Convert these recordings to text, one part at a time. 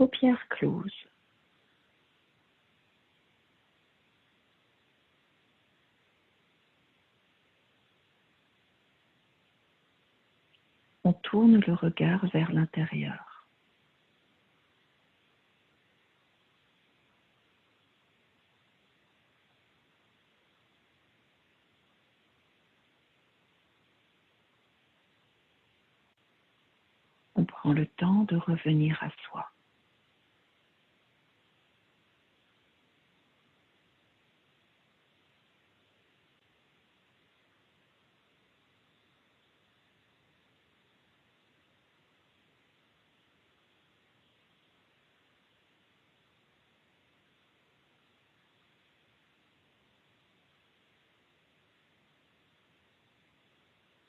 paupières closes. On tourne le regard vers l'intérieur. On prend le temps de revenir à soi.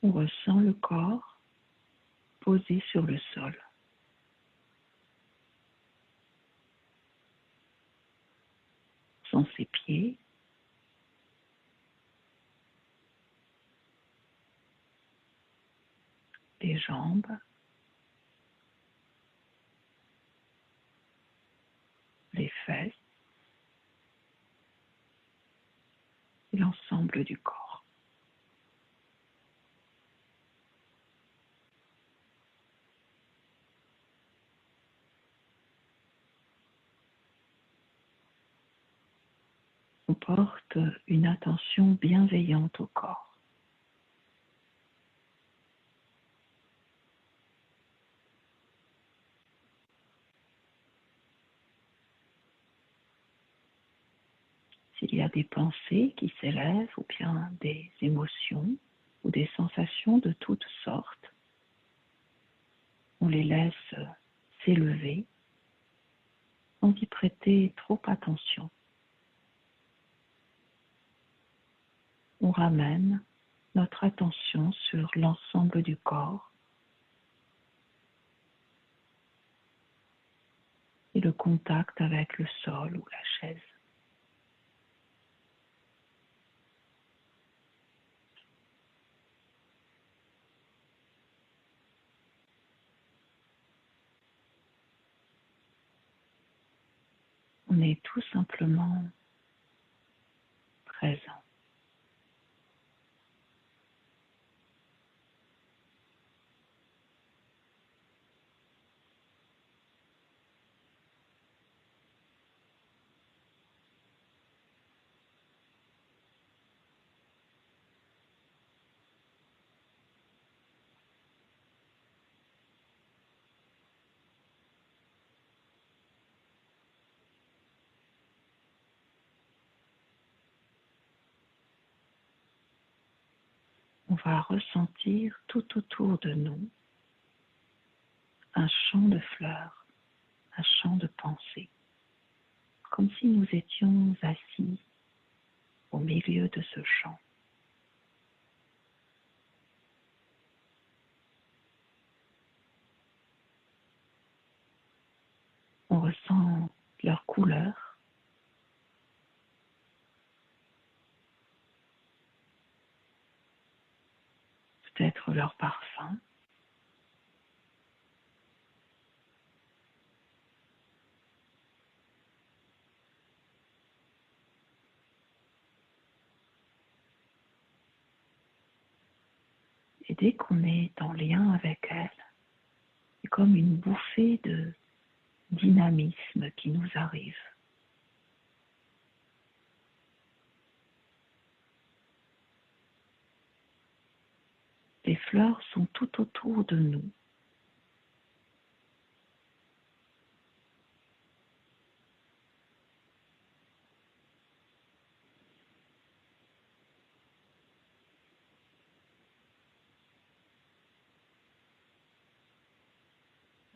On ressent le corps posé sur le sol. Sans ses pieds, les jambes, les fesses et l'ensemble du corps. On porte une attention bienveillante au corps. S'il y a des pensées qui s'élèvent ou bien des émotions ou des sensations de toutes sortes, on les laisse s'élever sans y prêter trop attention. On ramène notre attention sur l'ensemble du corps et le contact avec le sol ou la chaise. On est tout simplement présent. On va ressentir tout autour de nous un champ de fleurs, un champ de pensées, comme si nous étions assis au milieu de ce champ. On ressent leur couleur, peut-être leur parfum. Et dès qu'on est en lien avec elles, c'est comme une bouffée de dynamisme qui nous arrive. Les fleurs sont tout autour de nous.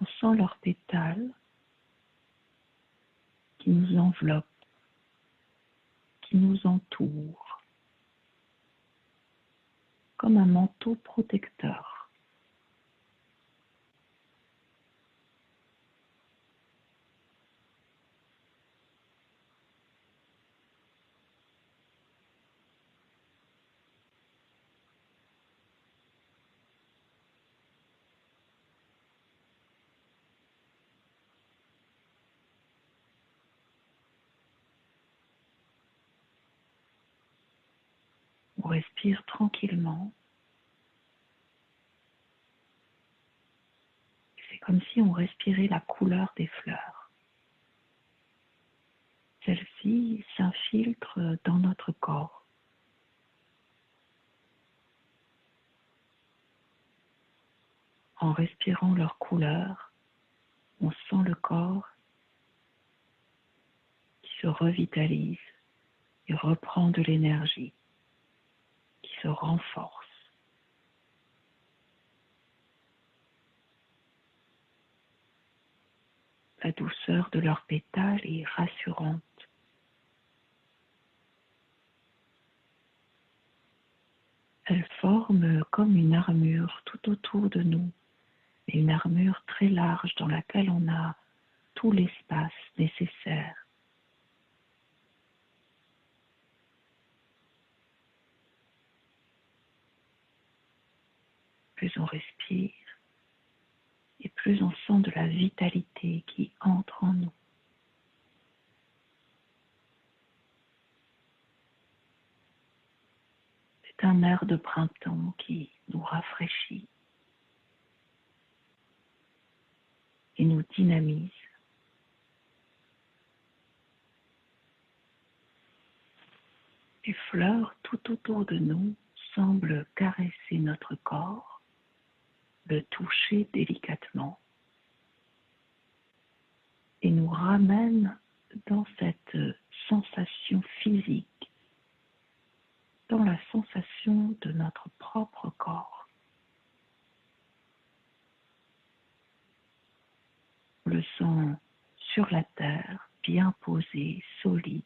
On sent leurs pétales qui nous enveloppent, qui nous entourent, comme un manteau protecteur. On respire tranquillement. C'est comme si on respirait la couleur des fleurs. Celle-ci s'infiltre dans notre corps. En respirant leur couleur, on sent le corps qui se revitalise et reprend de l'énergie, qui se renforce. La douceur de leurs pétales est rassurante. Elle forme comme une armure tout autour de nous, mais une armure très large dans laquelle on a tout l'espace nécessaire. Plus on respire, et plus on sent de la vitalité qui entre en nous. C'est un air de printemps qui nous rafraîchit et nous dynamise. Les fleurs tout autour de nous semblent caresser notre corps, le toucher délicatement et nous ramènent dans cette sensation physique, dans la sensation de notre propre corps. On le sent sur la terre, bien posé, solide.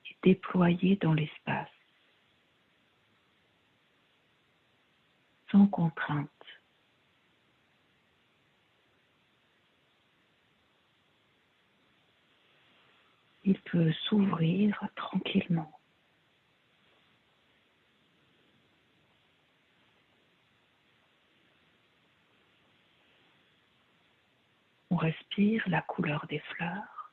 Et déployé dans l'espace, sans contrainte. Il peut s'ouvrir tranquillement. On respire la couleur des fleurs.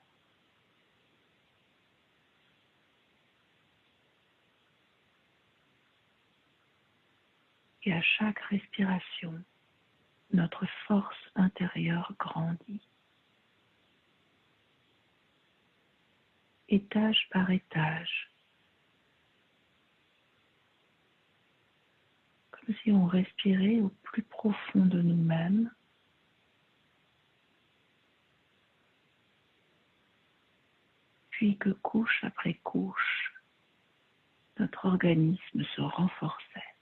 Et à chaque respiration, notre force intérieure grandit. Étage par étage. Comme si on respirait au plus profond de nous-mêmes. Puis que couche après couche, notre organisme se renforçait.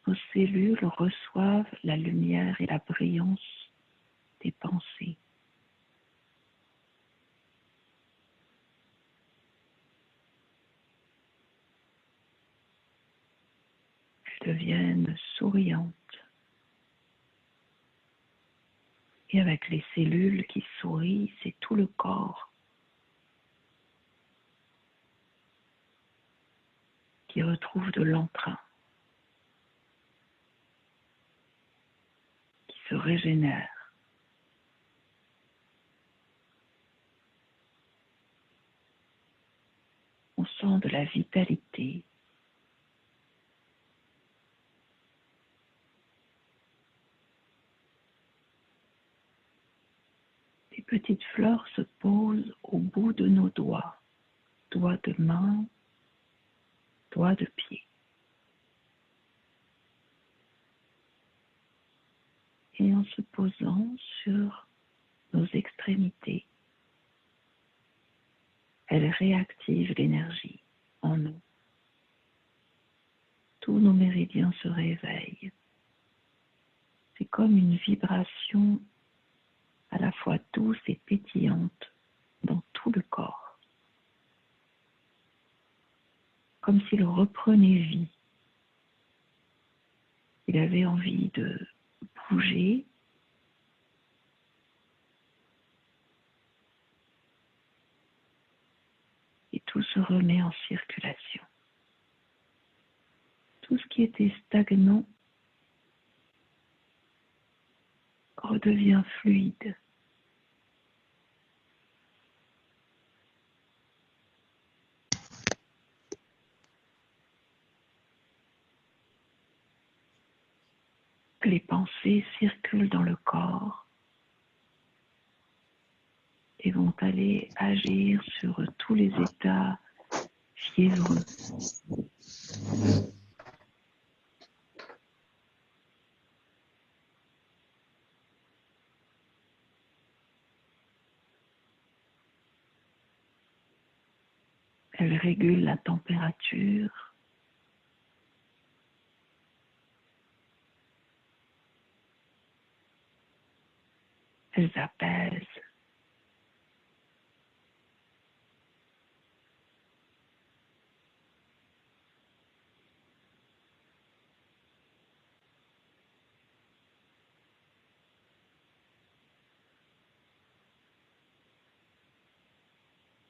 Nos cellules reçoivent la lumière et la brillance des pensées. Elles deviennent souriantes. Et avec les cellules qui sourient, c'est tout le corps qui retrouve de l'entrain, qui se régénère. On sent de la vitalité. Des petites fleurs se posent au bout de nos doigts, doigts de main, doigts de pied. Et en se posant sur nos extrémités, elles réactivent l'énergie en nous. Tous nos méridiens se réveillent. C'est comme une vibration à la fois douce et pétillante dans tout le corps. Comme s'il reprenait vie. Il avait envie de bouger. Et tout se remet en circulation. Tout ce qui était stagnant redevient fluide. Les pensées circulent dans le corps et vont aller agir sur tous les états fiévreux. Elles régulent la température, elles apaisent.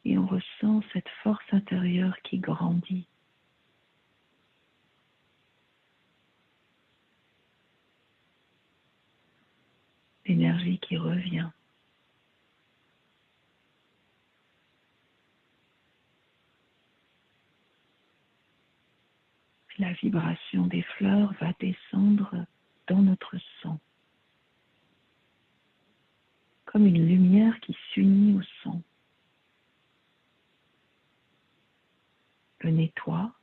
Et on ressent cette force intérieure qui grandit. L'énergie qui revient. La vibration des fleurs va descendre dans notre sang, comme une lumière qui s'unit au sang, le nettoie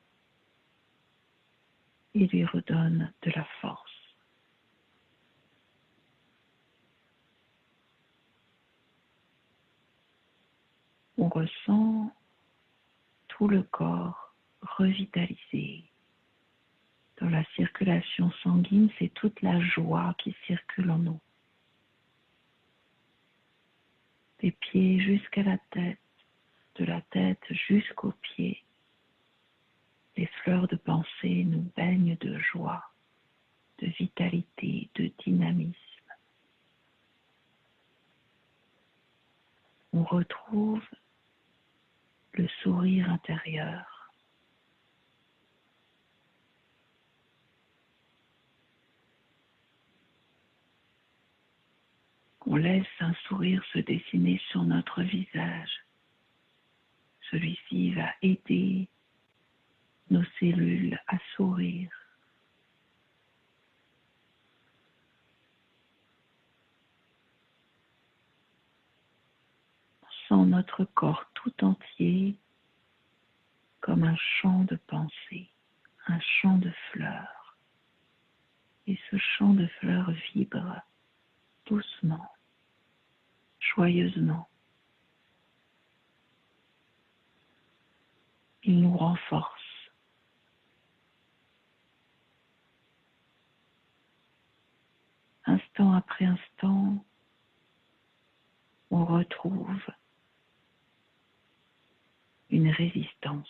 et lui redonne de la force. On ressent tout le corps revitalisé. Dans la circulation sanguine, c'est toute la joie qui circule en nous. Des pieds jusqu'à la tête, de la tête jusqu'aux pieds. Les fleurs de pensée nous baignent de joie, de vitalité, de dynamisme. On retrouve le sourire intérieur. On laisse un sourire se dessiner sur notre visage. Celui-ci va aider nos cellules à sourire. On sent notre corps tout entier comme un champ de pensée, un champ de fleurs. Et ce champ de fleurs vibre doucement, joyeusement. Il nous renforce. Instant après instant, on retrouve une résistance.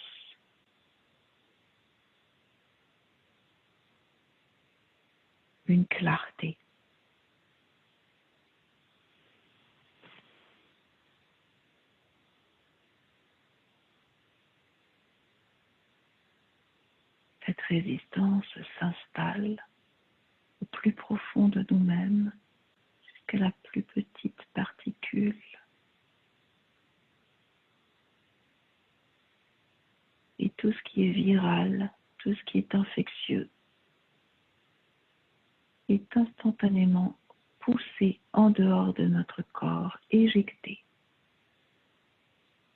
Une clarté. Cette résistance s'installe au plus profond de nous-mêmes, jusqu'à la plus petite particule. Et tout ce qui est viral, tout ce qui est infectieux, est instantanément poussé en dehors de notre corps, éjecté.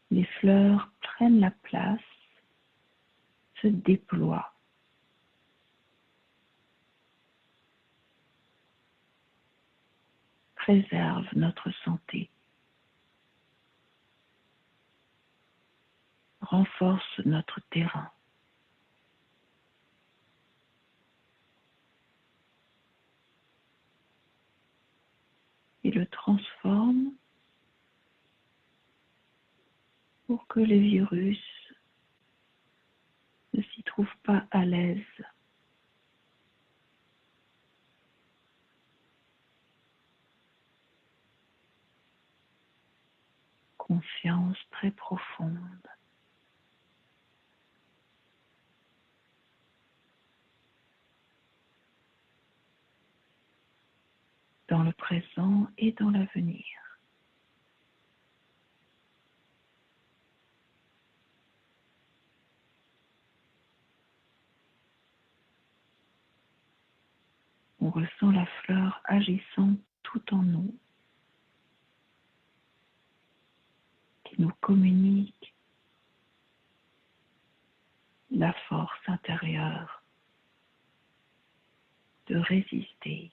Les fleurs prennent la place, se déploient. Préservent notre santé, renforcent notre terrain. Et le transforment pour que les virus ne s'y trouvent pas à l'aise. Confiance très profonde. dans le présent et dans l'avenir. On ressent la fleur agissant tout en nous, qui nous communique la force intérieure de résister,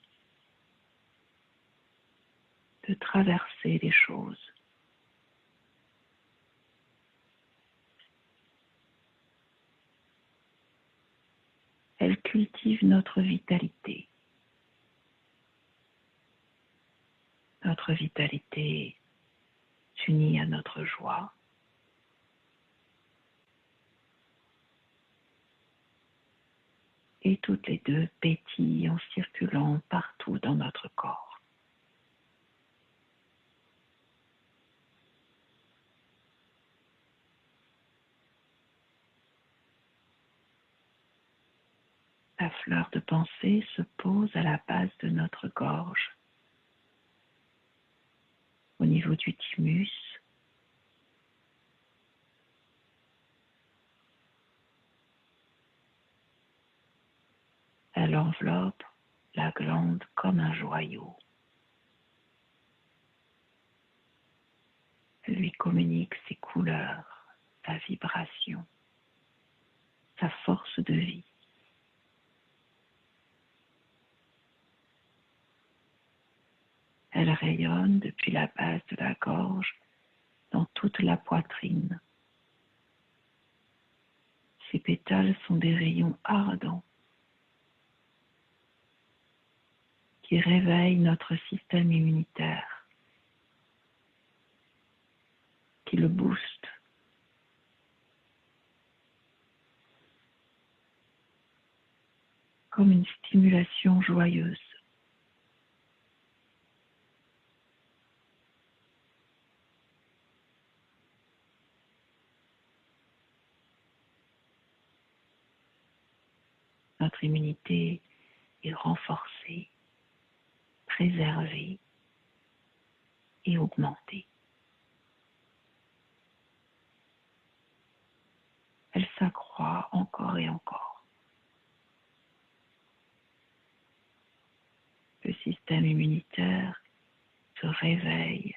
de traverser les choses. Elle cultive notre vitalité. Notre vitalité s'unit à notre joie. Et toutes les deux pétillent en circulant partout dans notre corps. La fleur de pensée se pose à la base de notre gorge, au niveau du thymus. Elle enveloppe la glande comme un joyau. Elle lui communique ses couleurs, sa vibration, sa force de vie. Elle rayonne depuis la base de la gorge dans toute la poitrine. Ses pétales sont des rayons ardents qui réveillent notre système immunitaire, qui le boostent, comme une stimulation joyeuse. Notre immunité est renforcée, préservée et augmentée. Elle s'accroît encore et encore. Le système immunitaire se réveille.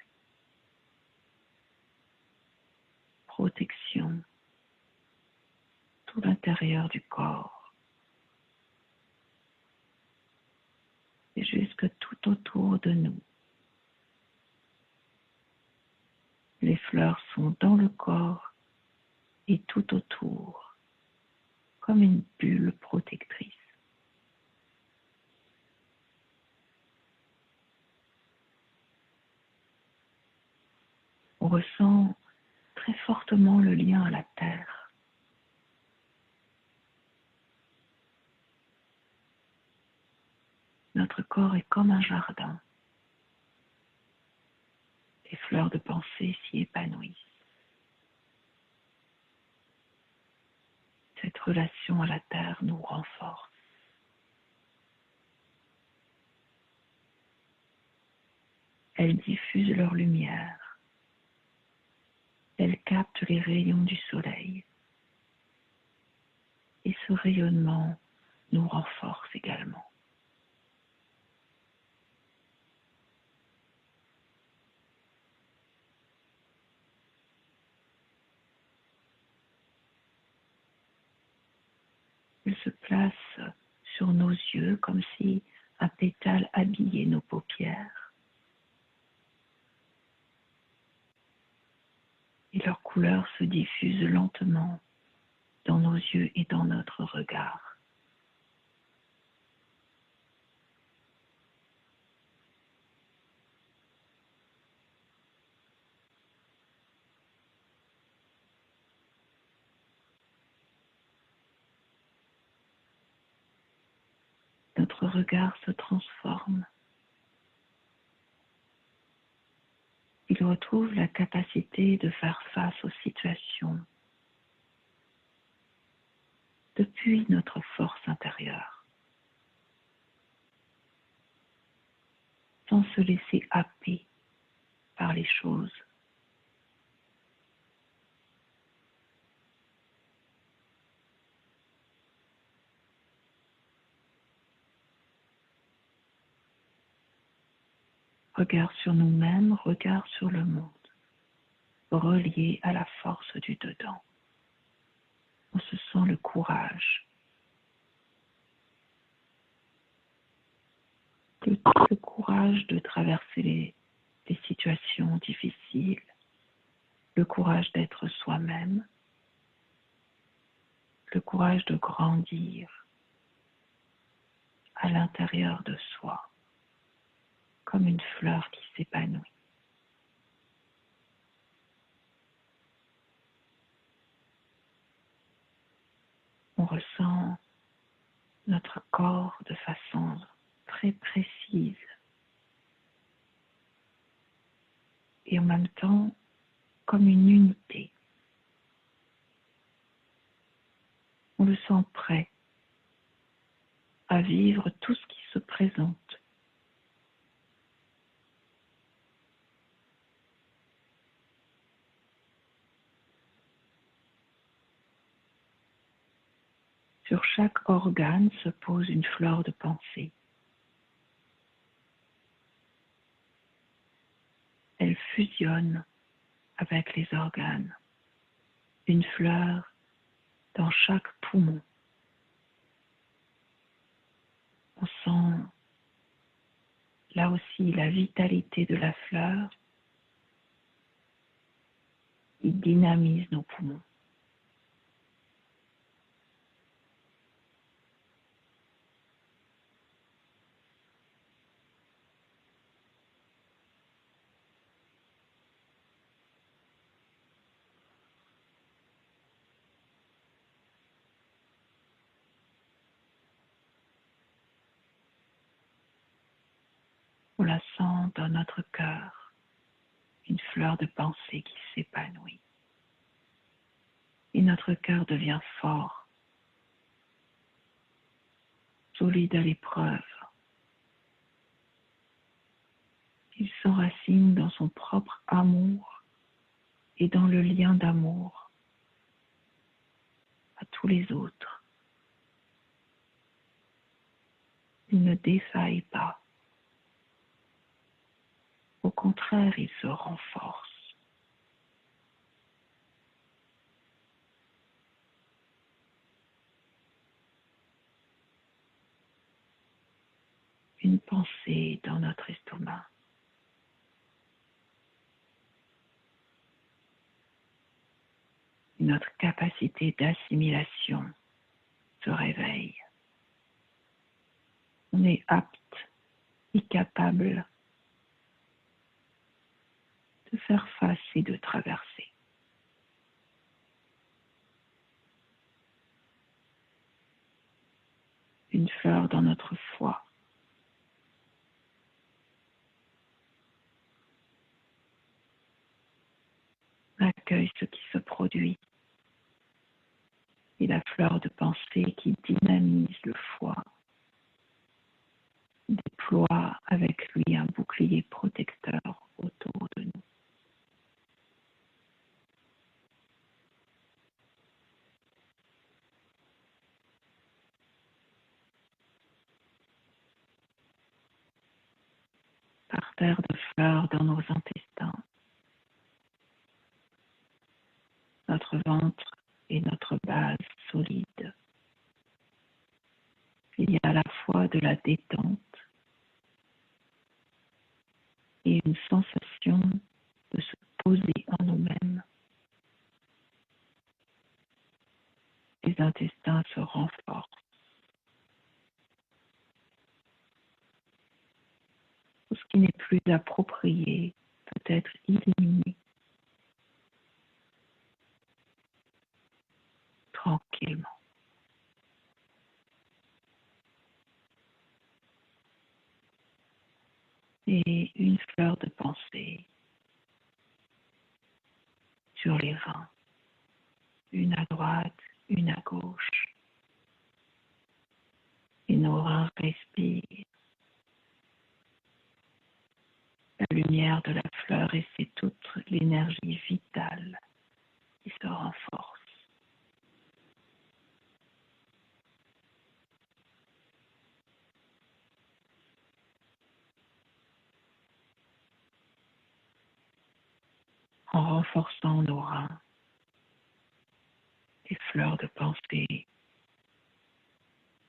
Protection, tout l'intérieur du corps et jusque tout autour de nous. Les fleurs sont dans le corps et tout autour, comme une bulle protectrice. On ressent très fortement le lien à la terre. Notre corps est comme un jardin. Les fleurs de pensée s'y épanouissent. Cette relation à la terre nous renforce. Elles diffusent leur lumière. Elles captent les rayons du soleil. Et ce rayonnement nous renforce également. Il se place sur nos yeux comme si un pétale habillait nos paupières. Et leur couleur se diffuse lentement dans nos yeux et dans notre regard. Notre regard se transforme. Il retrouve la capacité de faire face aux situations depuis notre force intérieure, sans se laisser happer par les choses. Regard sur nous-mêmes, regard sur le monde, relié à la force du dedans. On se sent le courage. Le courage de traverser des situations difficiles, le courage d'être soi-même, le courage de grandir à l'intérieur de soi, comme une fleur qui s'épanouit. On ressent notre corps de façon très précise et en même temps comme une unité. On le sent prêt à vivre tout ce qui se présente. Sur chaque organe se pose une fleur de pensée. Elle fusionne avec les organes. Une fleur dans chaque poumon. On sent là aussi la vitalité de la fleur qui dynamise nos poumons. On la sent dans notre cœur, une fleur de pensée qui s'épanouit. Et notre cœur devient fort, solide à l'épreuve. Il s'enracine dans son propre amour et dans le lien d'amour à tous les autres. Il ne défaille pas. Au contraire, il se renforce. Une pensée dans notre estomac. Notre capacité d'assimilation se réveille. On est apte et capable de faire face et de traverser. Une fleur dans notre foi. Accueille ce qui se produit. Et la fleur de pensée qui dynamise le foie déploie avec lui un bouclier protecteur autour de nous. Parterre de fleurs dans nos intestins, notre ventre et notre base solide. Il y a à la fois de la détente et une sensation de se poser en nous-mêmes. Les intestins se renforcent. Tout ce qui n'est plus approprié peut être éliminé tranquillement. Et une fleur de pensée sur les reins, une à droite, une à gauche. Et nos reins respirent. fleur et c'est toute l'énergie vitale qui se renforce. En renforçant nos reins, les fleurs de pensée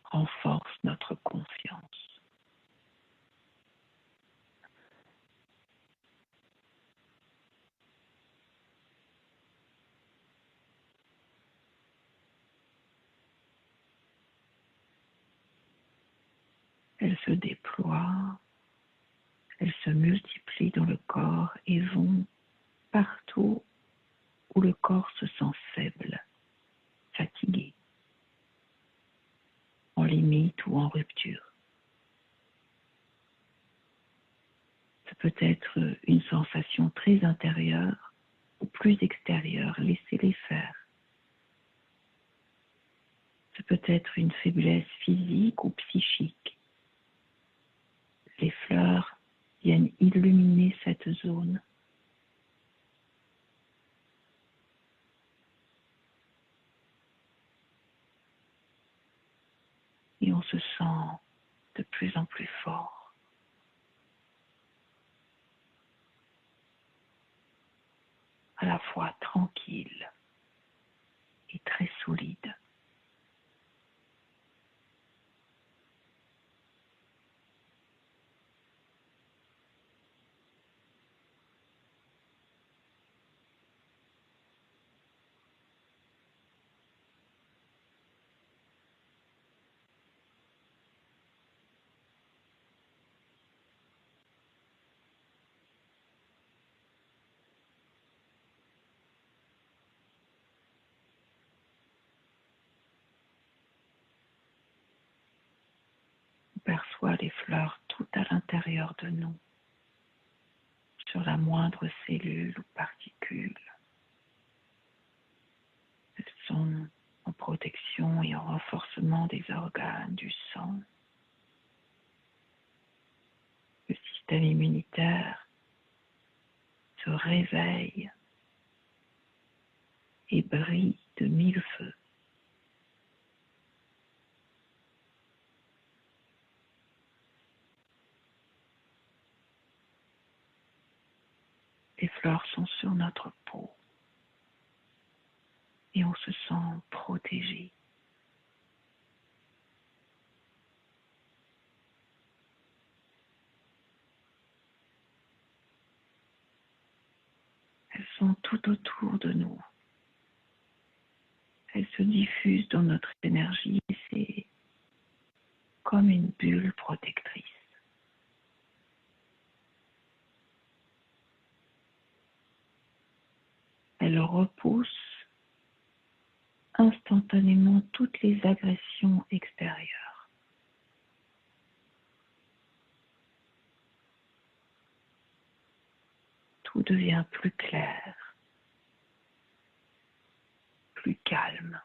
renforcent notre confiance. Elles se déploient, elles se multiplient dans le corps et vont partout où le corps se sent faible, fatigué, en limite ou en rupture. Ça peut être une sensation très intérieure ou plus extérieure, laissez-les faire. Ça peut être une faiblesse physique ou psychique. Les fleurs viennent illuminer cette zone. Et on se sent de plus en plus fort. À la fois tranquille et très solide. On perçoit les fleurs tout à l'intérieur de nous, sur la moindre cellule ou particule. Elles sont en protection et en renforcement des organes, du sang. Le système immunitaire se réveille et brille de mille feux. Les fleurs sont sur notre peau et on se sent protégé. Elles sont tout autour de nous. Elles se diffusent dans notre énergie et c'est comme une bulle protectrice. Elles repoussent instantanément toutes les agressions extérieures. Tout devient plus clair, plus calme.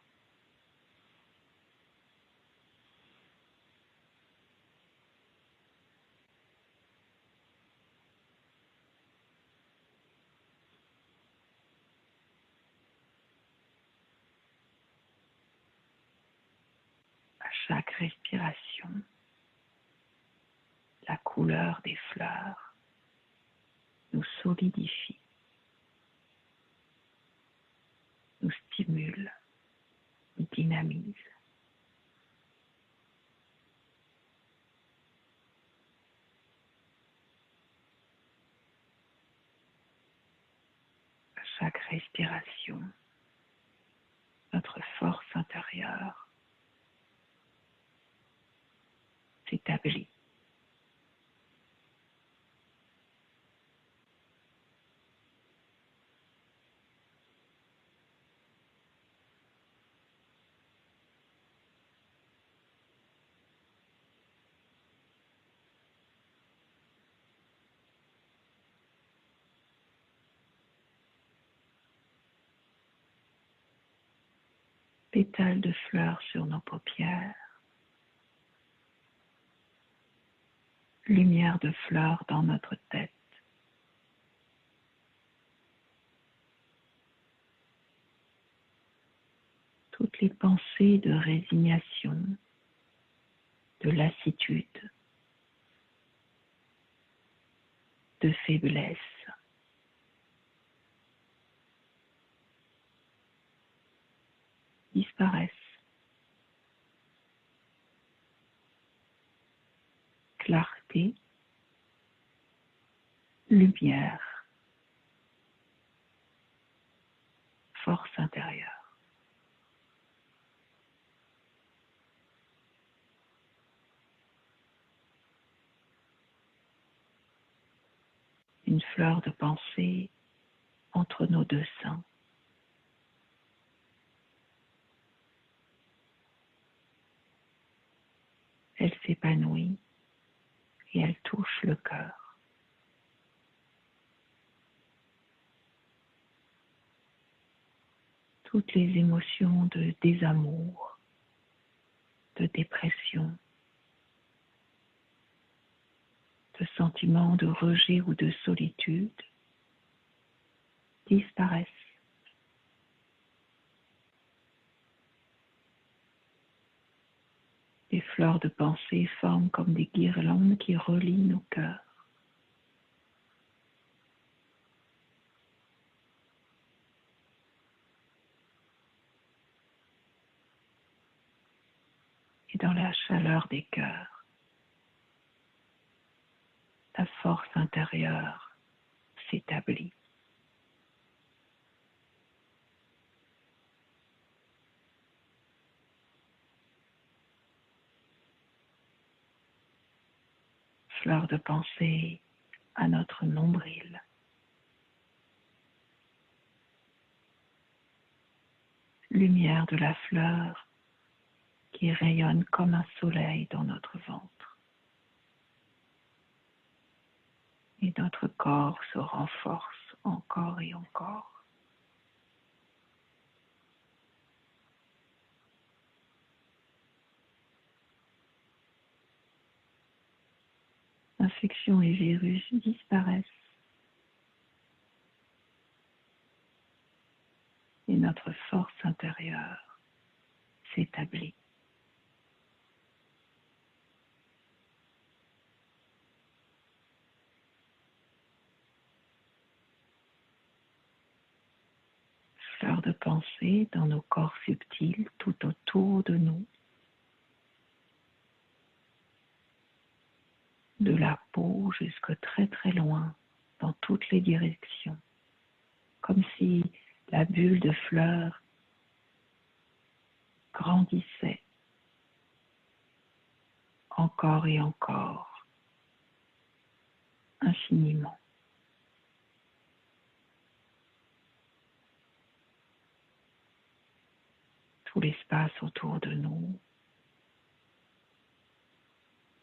À chaque respiration, la couleur des fleurs nous solidifie, nous stimule, nous dynamise. À chaque respiration, notre force intérieure s'établit. Pétales de fleurs sur nos paupières, lumière de fleurs dans notre tête. toutes les pensées de résignation, de lassitude, de faiblesse. Disparaissent. Clarté, lumière, force intérieure. Une fleur de pensée entre nos deux seins. Elle s'épanouit et elle touche le cœur. Toutes les émotions de désamour, de dépression, de sentiments de rejet ou de solitude disparaissent. Les fleurs de pensée forment comme des guirlandes qui relient nos cœurs. Et dans la chaleur des cœurs, la force intérieure s'établit. Fleur de pensée à notre nombril. Lumière de la fleur qui rayonne comme un soleil dans notre ventre. Et notre corps se renforce encore et encore. Infections et virus disparaissent. Et notre force intérieure s'établit. Fleurs de pensée dans nos corps subtils tout autour de nous, de la peau jusque très très loin, dans toutes les directions, comme si la bulle de fleurs grandissait encore et encore, infiniment. Tout l'espace autour de nous,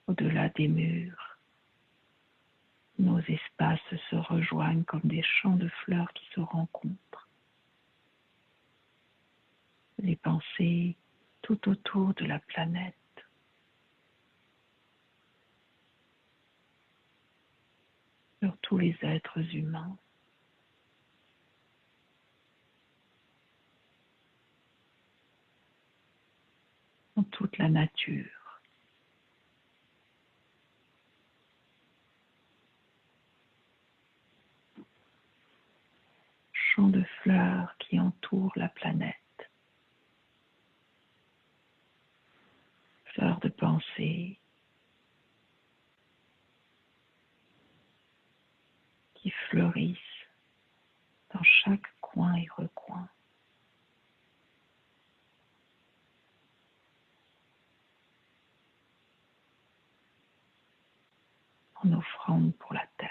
au-delà des murs, nos espaces se rejoignent comme des champs de fleurs qui se rencontrent. Les pensées tout autour de la planète, sur tous les êtres humains. Dans toute la nature. Champs de fleurs qui entourent la planète. Fleurs de pensée qui fleurissent dans chaque coin et recoin. En offrande pour la terre.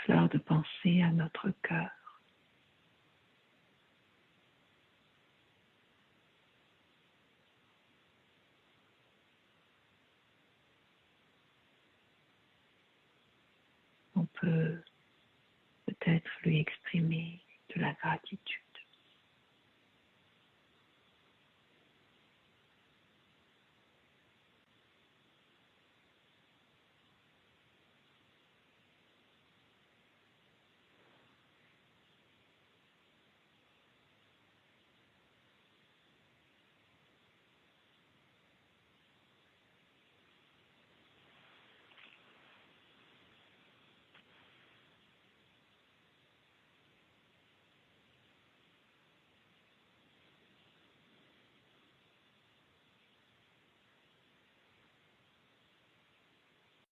fleur de pensée à notre cœur. On peut peut-être lui exprimer de la gratitude.